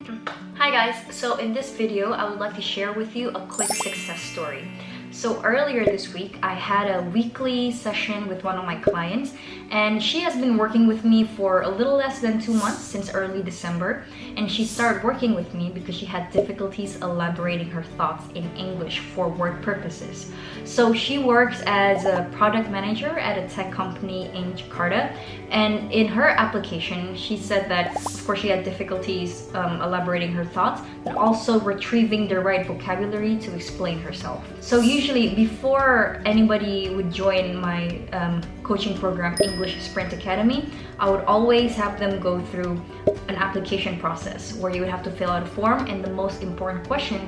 Hi guys, so in this video I would like to share with you a quick success story. So earlier this week I had a weekly session with one of my clients, and she has been working with me for a little less than 2 months, since early December, and she started working with me because she had difficulties elaborating her thoughts in English for work purposes. So she works as a product manager at a tech company in Jakarta, and in her application she said that of course she had difficulties elaborating her thoughts, but also retrieving the right vocabulary to explain herself. So usually before anybody would join my coaching program, English Sprint Academy, I would always have them go through an application process where you would have to fill out a form, and the most important question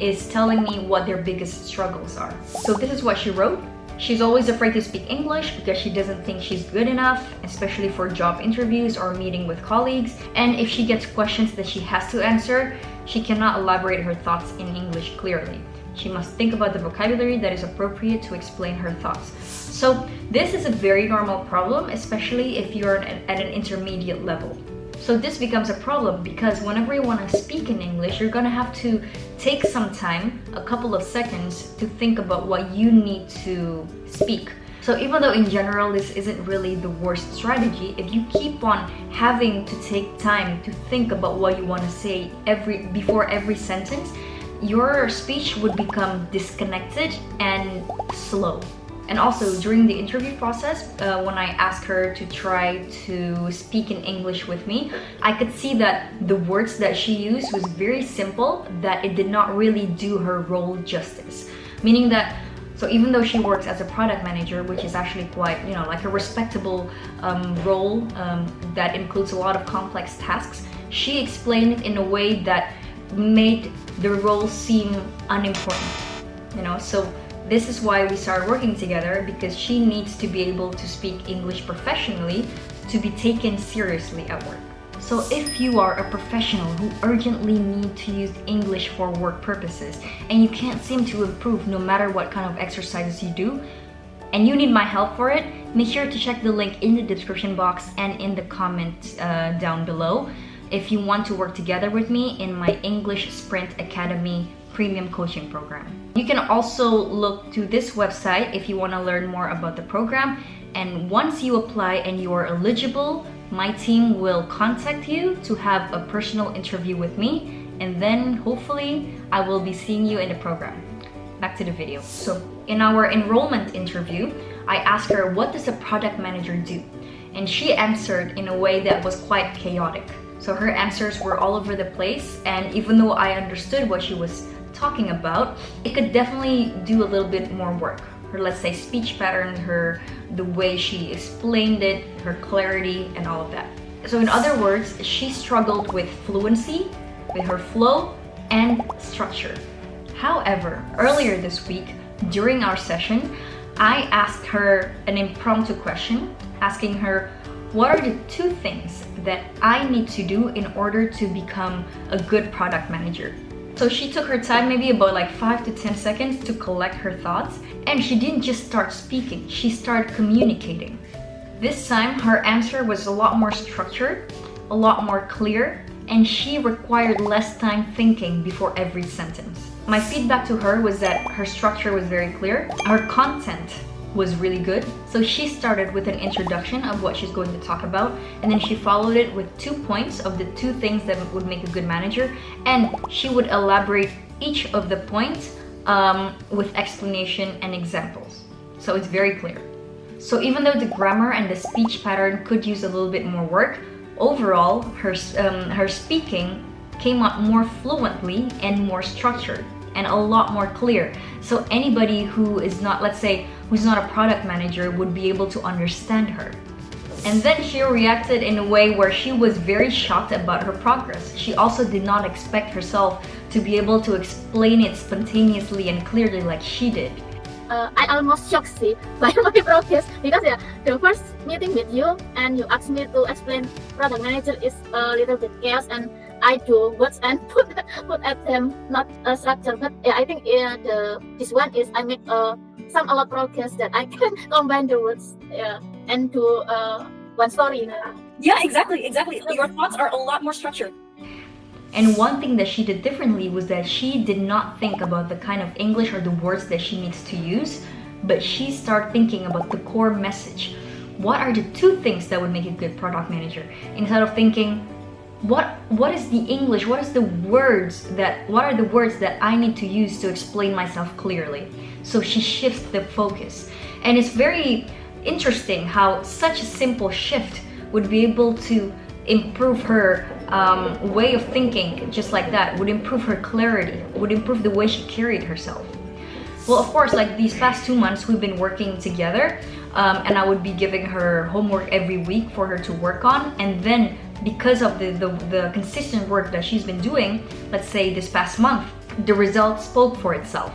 is telling me what their biggest struggles are. So this is what she wrote. She's always afraid to speak English because she doesn't think she's good enough, especially for job interviews or meeting with colleagues. And if she gets questions that she has to answer, she cannot elaborate her thoughts in English clearly. She must think about the vocabulary that is appropriate to explain her thoughts. So this is a very normal problem, especially if you're at an intermediate level. So this becomes a problem because whenever you want to speak in English, you're gonna have to take some time, a couple of seconds, to think about what you need to speak. So even though in general this isn't really the worst strategy, if you keep on having to take time to think about what you want to say before every sentence, your speech would become disconnected and slow. And also during the interview process, when I asked her to try to speak in English with me, I could see that the words that she used was very simple, that it did not really do her role justice. Meaning that, so even though she works as a product manager, which is actually quite, like a respectable role that includes a lot of complex tasks, she explained it in a way that made the role seem unimportant. So this is why we started working together, because she needs to be able to speak English professionally to be taken seriously at work. So if you are a professional who urgently need to use English for work purposes and you can't seem to improve no matter what kind of exercises you do, and you need my help for it, make sure to check the link in the description box and in the comment down below if you want to work together with me in my English Sprint Academy premium coaching program. You can also look to this website if you want to learn more about the program, and once you apply and you are eligible, my team will contact you to have a personal interview with me, and then hopefully I will be seeing you in the program. Back to the video. So in our enrollment interview, I asked her, what does a product manager do? And she answered in a way that was quite chaotic. So her answers were all over the place, and even though I understood what she was talking about, it could definitely do a little bit more work. Her, let's say, speech pattern, the way she explained it, her clarity, and all of that. So in other words, she struggled with fluency, with her flow, and structure. However, earlier this week, during our session, I asked her an impromptu question, asking her, what are the 2 things that I need to do in order to become a good product manager? So she took her time, maybe about like 5 to 10 seconds, to collect her thoughts, and she didn't just start speaking, she started communicating. This time her answer was a lot more structured, a lot more clear, and she required less time thinking before every sentence. My feedback to her was that her structure was very clear, her content was really good. So she started with an introduction of what she's going to talk about, and then she followed it with 2 points of the 2 things that would make a good manager, and she would elaborate each of the points with explanation and examples. So it's very clear. So even though the grammar and the speech pattern could use a little bit more work, overall her speaking came out more fluently and more structured and a lot more clear. So anybody who is not, let's say, who's not a product manager would be able to understand her. And then she reacted in a way where she was very shocked about her progress. She also did not expect herself to be able to explain it spontaneously and clearly like she did. I almost shocked see by my progress, because the first meeting with you and you asked me to explain product manager is a little bit chaos, and I do words and put at them not a structure. But I think this one is I make a lot progress that I can combine the words and do one story. Yeah, exactly. Your thoughts are a lot more structured. And one thing that she did differently was that she did not think about the kind of English or the words that she needs to use, but she started thinking about the core message. What are the two things that would make a good product manager? Instead of thinking, what is the English, what are the words that I need to use to explain myself clearly? So she shifts the focus. And it's very interesting how such a simple shift would be able to improve her way of thinking, just like that, would improve her clarity, would improve the way she carried herself. Well, of course, like these past 2 months, we've been working together, and I would be giving her homework every week for her to work on. And then because of the consistent work that she's been doing, let's say this past month, the result spoke for itself,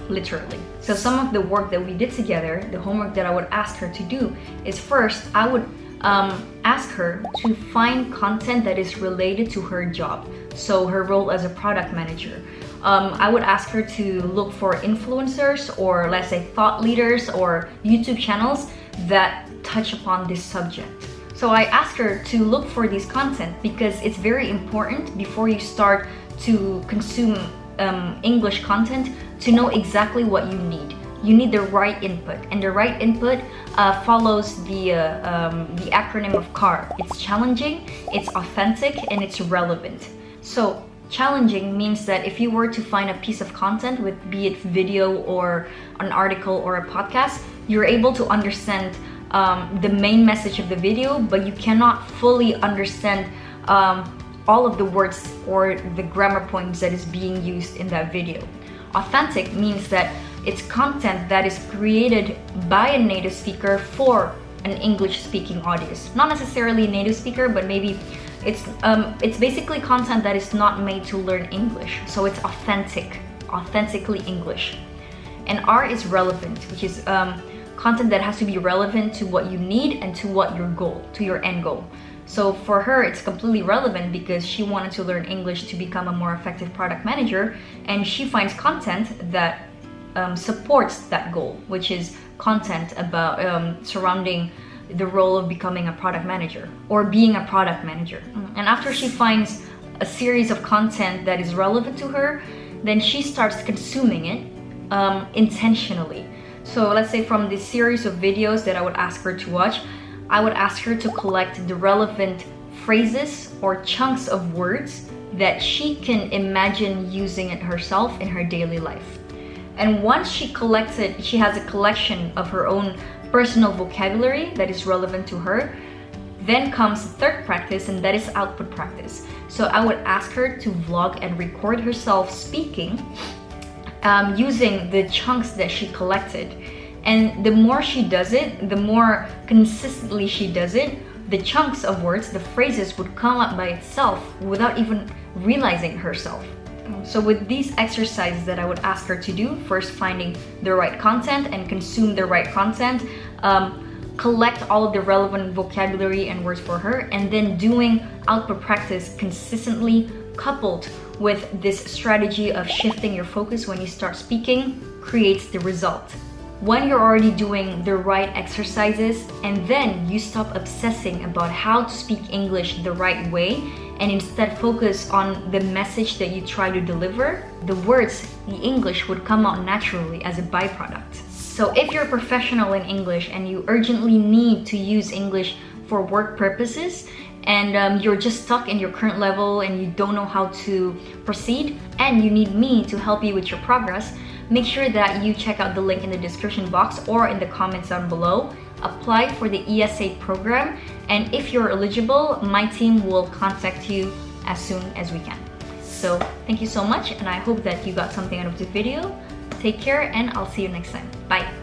literally. So some of the work that we did together, the homework that I would ask her to do is, first, I would ask her to find content that is related to her job, so her role as a product manager. I would ask her to look for influencers, or let's say thought leaders, or YouTube channels that touch upon this subject. So I asked her to look for these content because it's very important before you start to consume English content to know exactly what you need. You need the right input, and the right input follows the acronym of CAR. It's challenging, it's authentic, and it's relevant. So challenging means that if you were to find a piece of content, with be it video or an article or a podcast, you're able to understand the main message of the video, but you cannot fully understand all of the words or the grammar points that is being used in that video. Authentic means that it's content that is created by a native speaker for an English-speaking audience. Not necessarily a native speaker, but maybe it's basically content that is not made to learn English. So it's authentically English. And R is relevant, which is content that has to be relevant to what you need and to what your goal, to your end goal. So for her, it's completely relevant because she wanted to learn English to become a more effective product manager, and she finds content that supports that goal, which is content about surrounding the role of becoming a product manager or being a product manager. And after she finds a series of content that is relevant to her, then she starts consuming it intentionally. So let's say from this series of videos that I would ask her to watch, I would ask her to collect the relevant phrases or chunks of words that she can imagine using it herself in her daily life. And once she collects it, she has a collection of her own personal vocabulary that is relevant to her. Then comes the third practice, and that is output practice. So I would ask her to vlog and record herself speaking using the chunks that she collected. And the more she does it, the more consistently she does it, the chunks of words, the phrases would come up by itself without even realizing herself. So with these exercises that I would ask her to do, first finding the right content and consume the right content, collect all of the relevant vocabulary and words for her, and then doing output practice consistently, coupled with this strategy of shifting your focus when you start speaking, creates the result. When you're already doing the right exercises, and then you stop obsessing about how to speak English the right way, and instead focus on the message that you try to deliver, the words, the English would come out naturally as a byproduct. So if you're a professional in English and you urgently need to use English for work purposes, and you're just stuck in your current level and you don't know how to proceed, and you need me to help you with your progress, make sure that you check out the link in the description box or in the comments down below. Apply for the ESA program, and if you're eligible, my team will contact you as soon as we can. So thank you so much, and I hope that you got something out of this video. Take care, and I'll see you next time. Bye.